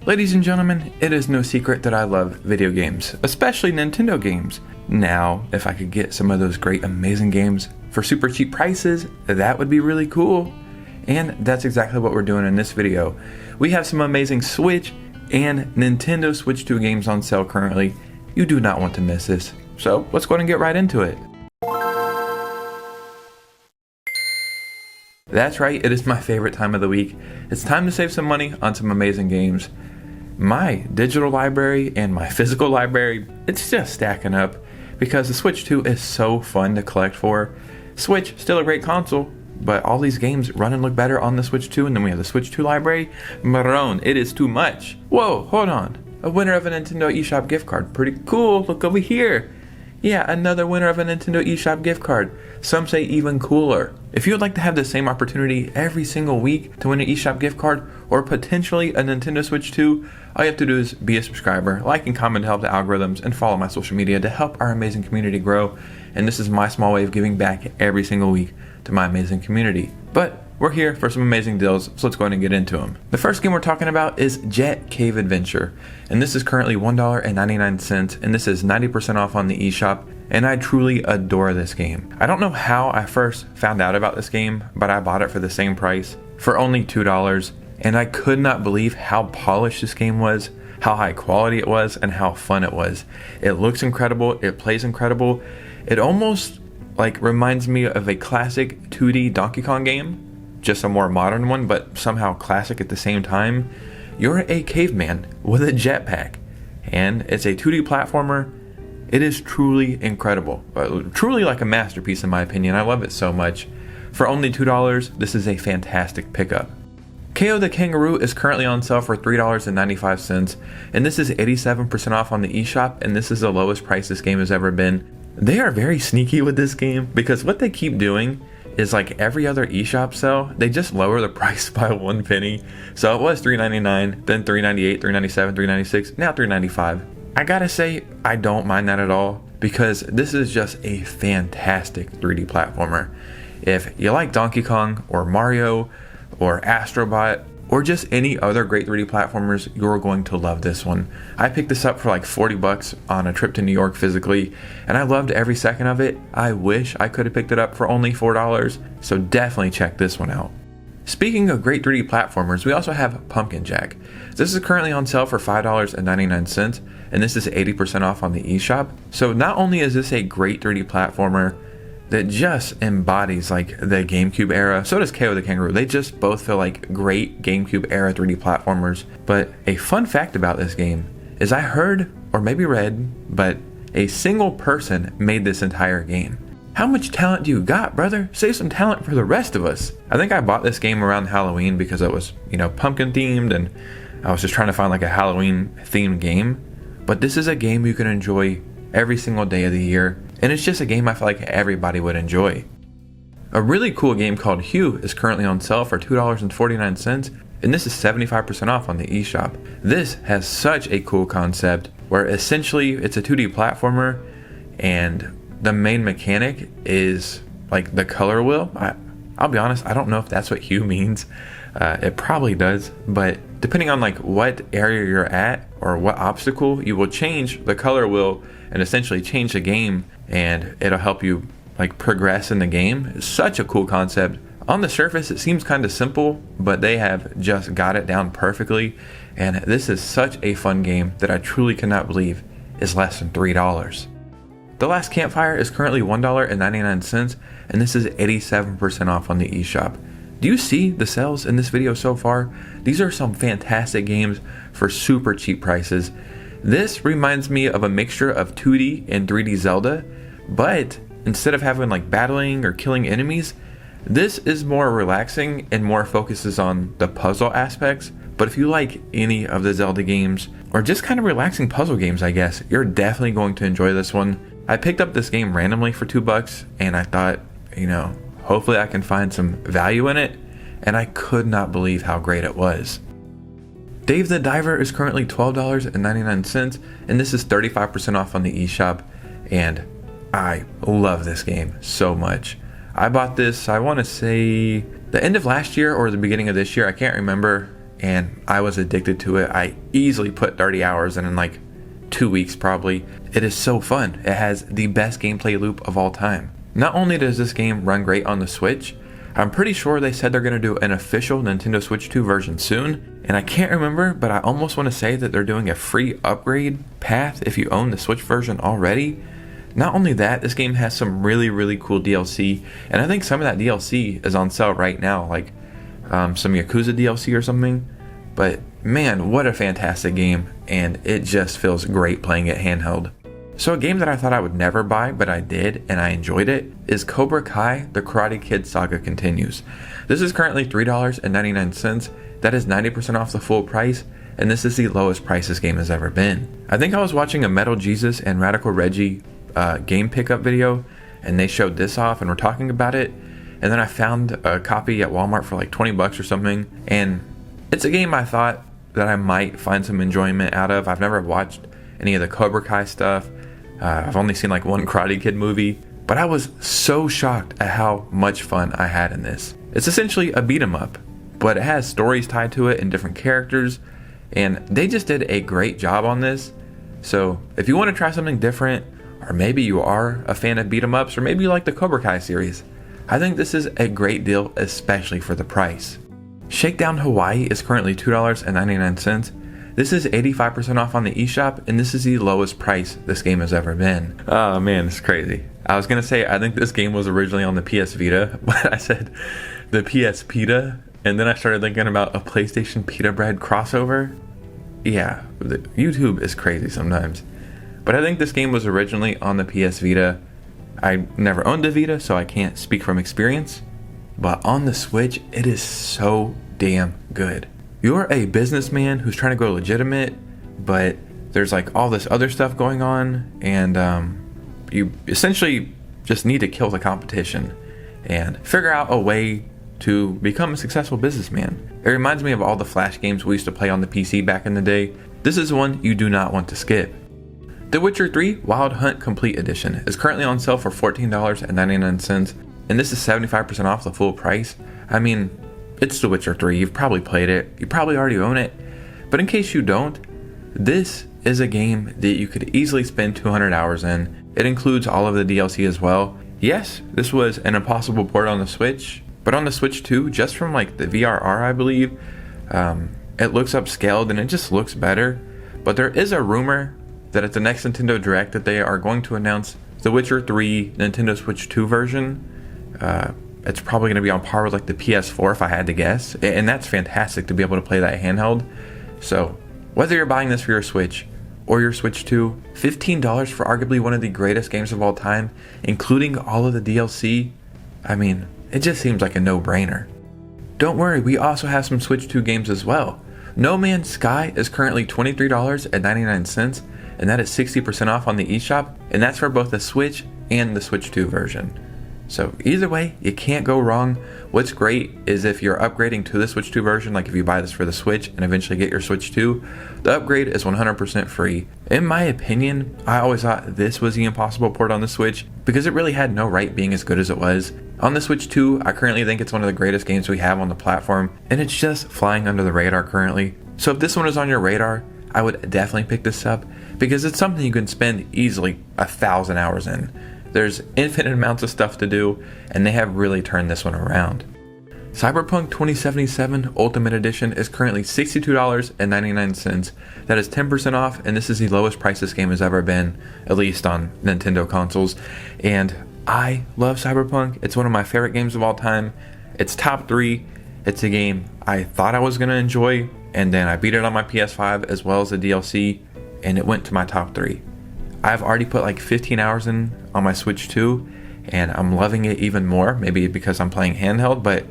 Ladies and gentlemen, it is no secret that I love video games, especially Nintendo games. Now, if I could get some of those great amazing games for super cheap prices, that would be really cool. And that's exactly what we're doing in this video. We have some amazing Switch and Nintendo Switch 2 games on sale currently. You do not want to miss this. So let's go ahead and get right into it. That's right, it is my favorite time of the week. It's time to save some money on some amazing games. My digital library and my physical library, it's just stacking up because the Switch 2 is so fun to collect for. Switch, still a great console, but all these games run and look better on the Switch 2, and then we have the Switch 2 library. Maroon, it is too much. Whoa, hold on. A winner of a Nintendo Eshop gift card. Pretty cool, look over here. Yeah, another winner of a Nintendo Eshop gift card. Some say even cooler. If you would like to have the same opportunity every single week to win an Eshop gift card or potentially a Nintendo Switch 2, all you have to do is be a subscriber, like and comment to help the algorithms, and follow my social media to help our amazing community grow. And this is my small way of giving back every single week to my amazing community. But we're here for some amazing deals, so let's go ahead and get into them. The first game we're talking about is Jet Cave Adventure, and this is currently $1.99, and this is 90% off on the eShop, and I truly adore this game. I don't know how I first found out about this game, but I bought it for the same price, for only $2, and I could not believe how polished this game was, how high quality it was, and how fun it was. It looks incredible, it plays incredible, it almost reminds me of a classic 2D Donkey Kong game, just a more modern one, but somehow classic at the same time. You're a caveman with a jetpack, and it's a 2D platformer. It is truly incredible, truly like a masterpiece in my opinion. I love it so much. For only $2, this is a fantastic pickup. KO the Kangaroo is currently on sale for $3.95, and this is 87% off on the eShop, and this is the lowest price this game has ever been. They are very sneaky with this game because what they keep doing is like every other eShop sale, they just lower the price by 1 penny. So it was $3.99, then $3.98, $3.97, $3.96, now $3.95. I gotta say, I don't mind that at all because this is just a fantastic 3D platformer. If you like Donkey Kong or Mario or Astrobot or just any other great 3D platformers, you're going to love this one. I picked this up for like 40 bucks on a trip to New York physically, and I loved every second of it. I wish I could have picked it up for only $4, so definitely check this one out. Speaking of great 3D platformers, we also have Pumpkin Jack. This is currently on sale for $5.99, and this is 80% off on the eShop. So not only is this a great 3D platformer that just embodies like the GameCube era, so does KO the Kangaroo. They just both feel like great GameCube era 3D platformers. But a fun fact about this game is I heard, or maybe read, but a single person made this entire game. How much talent do you got, brother? Save some talent for the rest of us. I think I bought this game around Halloween because it was, pumpkin themed, and I was just trying to find like a Halloween themed game. But this is a game you can enjoy every single day of the year, and it's just a game I feel like everybody would enjoy. A really cool game called Hue is currently on sale for $2.49, and this is 75% off on the eShop. This has such a cool concept where essentially it's a 2D platformer, and the main mechanic is like the color wheel. I'll be honest, I don't know if that's what Hue means. It probably does, but depending on like what area you're at or what obstacle, you will change the color wheel and essentially change the game, and it'll help you like progress in the game. It's such a cool concept. On the surface, it seems kind of simple, but they have just got it down perfectly, and this is such a fun game that I truly cannot believe is less than $3. The Last Campfire is currently $1.99, and this is 87% off on the eShop. Do you see the sales in this video so far? These are some fantastic games for super cheap prices. This reminds me of a mixture of 2D and 3D Zelda, but instead of having like battling or killing enemies, this is more relaxing and more focuses on the puzzle aspects. But if you like any of the Zelda games, or just kind of relaxing puzzle games, I guess, you're definitely going to enjoy this one. I picked up this game randomly for $2, and I thought, hopefully I can find some value in it, and I could not believe how great it was. Dave the Diver is currently $12.99, and this is 35% off on the eShop, and I love this game so much. I bought this, I want to say, the end of last year or the beginning of this year, I can't remember. and I was addicted to it. I easily put 30 hours in like 2 weeks probably. It is so fun. It has the best gameplay loop of all time. Not only does this game run great on the Switch, I'm pretty sure they said they're going to do an official Nintendo Switch 2 version soon, and I can't remember, but I almost want to say that they're doing a free upgrade path if you own the Switch version already. Not only that, this game has some really cool DLC, and I think some of that DLC is on sale right now, like some Yakuza DLC or something. But man, what a fantastic game, and it just feels great playing it handheld. So a game that I thought I would never buy, but I did, and I enjoyed it, is Cobra Kai, The Karate Kid Saga Continues. This is currently $3.99. That is 90% off the full price, and this is the lowest price this game has ever been. I think I was watching a Metal Jesus and Radical Reggie game pickup video, and they showed this off and were talking about it, and then I found a copy at Walmart for like 20 bucks or something, and it's a game I thought that I might find some enjoyment out of. I've never watched any of the Cobra Kai stuff. I've only seen like one Karate Kid movie, but I was so shocked at how much fun I had in this. It's essentially a beat 'em up, but it has stories tied to it and different characters, and they just did a great job on this. So if you want to try something different, or maybe you are a fan of beat 'em ups, or maybe you like the Cobra Kai series, I think this is a great deal, especially for the price. SHAKEDOWN Hawaii is currently $2.99. This is 85% off on the eShop, and this is the lowest price this game has ever been. Oh man, it's crazy. I was gonna say I think this game was originally on the PS Vita, but I said the PS Pita, and then I started thinking about a PlayStation Pita Bread crossover. Yeah, YouTube is crazy sometimes. But I think this game was originally on the PS Vita. I never owned a Vita, so I can't speak from experience. But on the Switch, it is so damn good. You're a businessman who's trying to go legitimate, but there's like all this other stuff going on, and you essentially just need to kill the competition and figure out a way to become a successful businessman. It reminds me of all the Flash games we used to play on the PC back in the day. This is one you do not want to skip. The Witcher 3 Wild Hunt Complete Edition is currently on sale for $14.99, and this is 75% off the full price. I mean, it's The Witcher 3, you've probably played it, you probably already own it, but in case you don't, this is a game that you could easily spend 200 hours in. It includes all of the DLC as well. Yes, this was an impossible port on the Switch, but on the Switch 2, just from like the VRR I believe, it looks upscaled and it just looks better. But there is a rumor that at the next Nintendo Direct that they are going to announce The Witcher 3 Nintendo Switch 2 version. It's probably going to be on par with like the PS4 if I had to guess, and that's fantastic to be able to play that handheld. So whether you're buying this for your Switch or your Switch 2, $15 for arguably one of the greatest games of all time, including all of the DLC, I mean, it just seems like a no-brainer. Don't worry, we also have some Switch 2 games as well. No Man's Sky is currently $23.99, and that is 60% off on the eShop, and that's for both the Switch and the Switch 2 version. So either way, you can't go wrong. What's great is if you're upgrading to the Switch 2 version, like if you buy this for the Switch and eventually get your Switch 2, the upgrade is 100% free. In my opinion, I always thought this was the impossible port on the Switch because it really had no right being as good as it was. On the Switch 2, I currently think it's one of the greatest games we have on the platform, and it's just flying under the radar currently. So if this one is on your radar, I would definitely pick this up because it's something you can spend easily 1,000 hours in. There's infinite amounts of stuff to do, and they have really turned this one around. Cyberpunk 2077 Ultimate Edition is currently $62.99. That is 10% off, and this is the lowest price this game has ever been, at least on Nintendo consoles. And I love Cyberpunk. It's one of my favorite games of all time. It's top 3. It's a game I thought I was going to enjoy, and then I beat it on my PS5 as well as the DLC, and it went to my top 3. I've already put like 15 hours in on my Switch 2, and I'm loving it even more, maybe because I'm playing handheld, but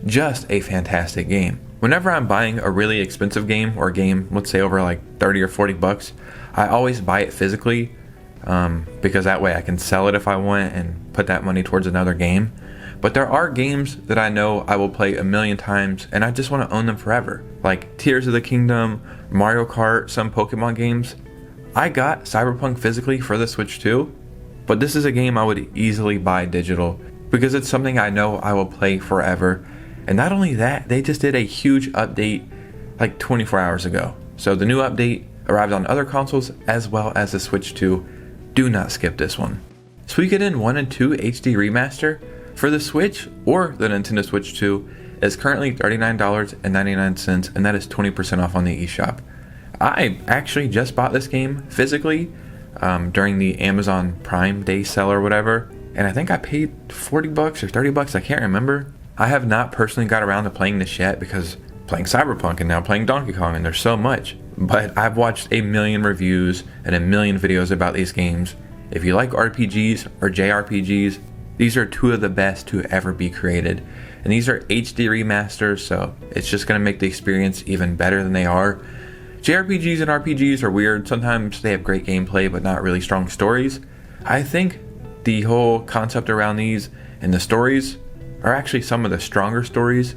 just a fantastic game. Whenever I'm buying a really expensive game, or a game, let's say over like 30 or 40 bucks, I always buy it physically, because that way I can sell it if I want and put that money towards another game. But there are games that I know I will play a million times, and I just want to own them forever. Like Tears of the Kingdom, Mario Kart, some Pokemon games. I got Cyberpunk physically for the Switch 2, but this is a game I would easily buy digital because it's something I know I will play forever. And not only that, they just did a huge update like 24 hours ago. So the new update arrived on other consoles as well as the Switch 2. Do not skip this one. SUIKODEN 1 and 2 HD Remaster for the Switch or the Nintendo Switch 2 is currently $39.99, and that is 20% off on the eShop. I actually just bought this game physically during the Amazon Prime Day sale or whatever, and I think I paid 40 bucks or 30 bucks, I can't remember. I have not personally got around to playing this yet because playing Cyberpunk and now playing Donkey Kong, and there's so much. But I've watched a million reviews and a million videos about these games. If you like RPGs or JRPGs, these are two of the best to ever be created. And these are HD remasters, so it's just going to make the experience even better than they are. JRPGs and RPGs are weird. Sometimes they have great gameplay but not really strong stories. I think the whole concept around these and the stories are actually some of the stronger stories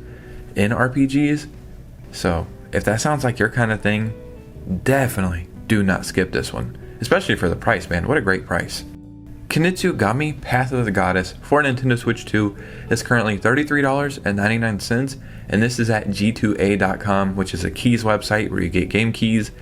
in RPGs. So if that sounds like your kind of thing, definitely do not skip this one. Especially for the price, man. What a great price. KUNITSU Gami Path of the Goddess for Nintendo Switch 2 is currently $33.99, and this is at g2a.com, which is a keys website where you get game keys.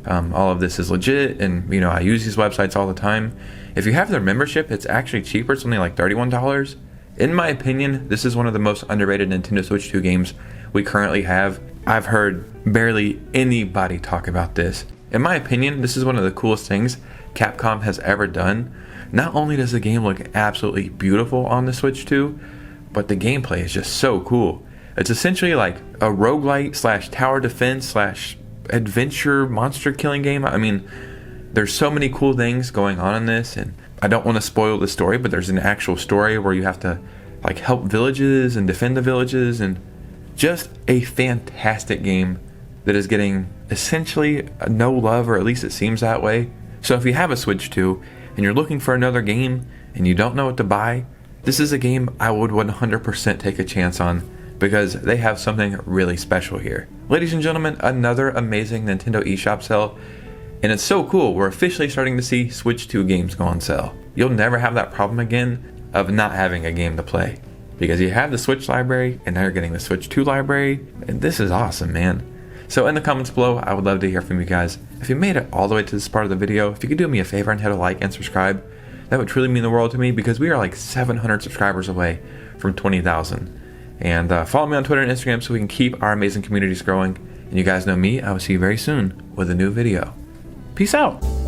All of this is legit, and I use these websites all the time. If you have their membership, it's actually cheaper. It's only like $31. In my opinion, this is one of the most underrated Nintendo Switch 2 games we currently have. I've heard barely anybody talk about this. In my opinion, this is one of the coolest things Capcom has ever done. Not only does the game look absolutely beautiful on the Switch 2, but the gameplay is just so cool. It's essentially like a roguelite / tower defense / adventure monster killing game. I mean, there's so many cool things going on in this, and I don't want to spoil the story, but there's an actual story where you have to like help villages and defend the villages, and just a fantastic game that is getting essentially no love, or at least it seems that way. So if you have a Switch 2 and you're looking for another game and you don't know what to buy, this is a game I would 100% take a chance on because they have something really special here. Ladies and gentlemen, another amazing Nintendo eShop sale, and it's so cool. We're officially starting to see Switch 2 games go on sale. You'll never have that problem again of not having a game to play because you have the Switch library and now you're getting the Switch 2 library, and this is awesome, man. So in the comments below, I would love to hear from you guys. If you made it all the way to this part of the video, if you could do me a favor and hit a like and subscribe, that would truly mean the world to me because we are like 700 subscribers away from 20,000. And follow me on Twitter and Instagram so we can keep our amazing communities growing. And you guys know me, I will see you very soon with a new video. Peace out.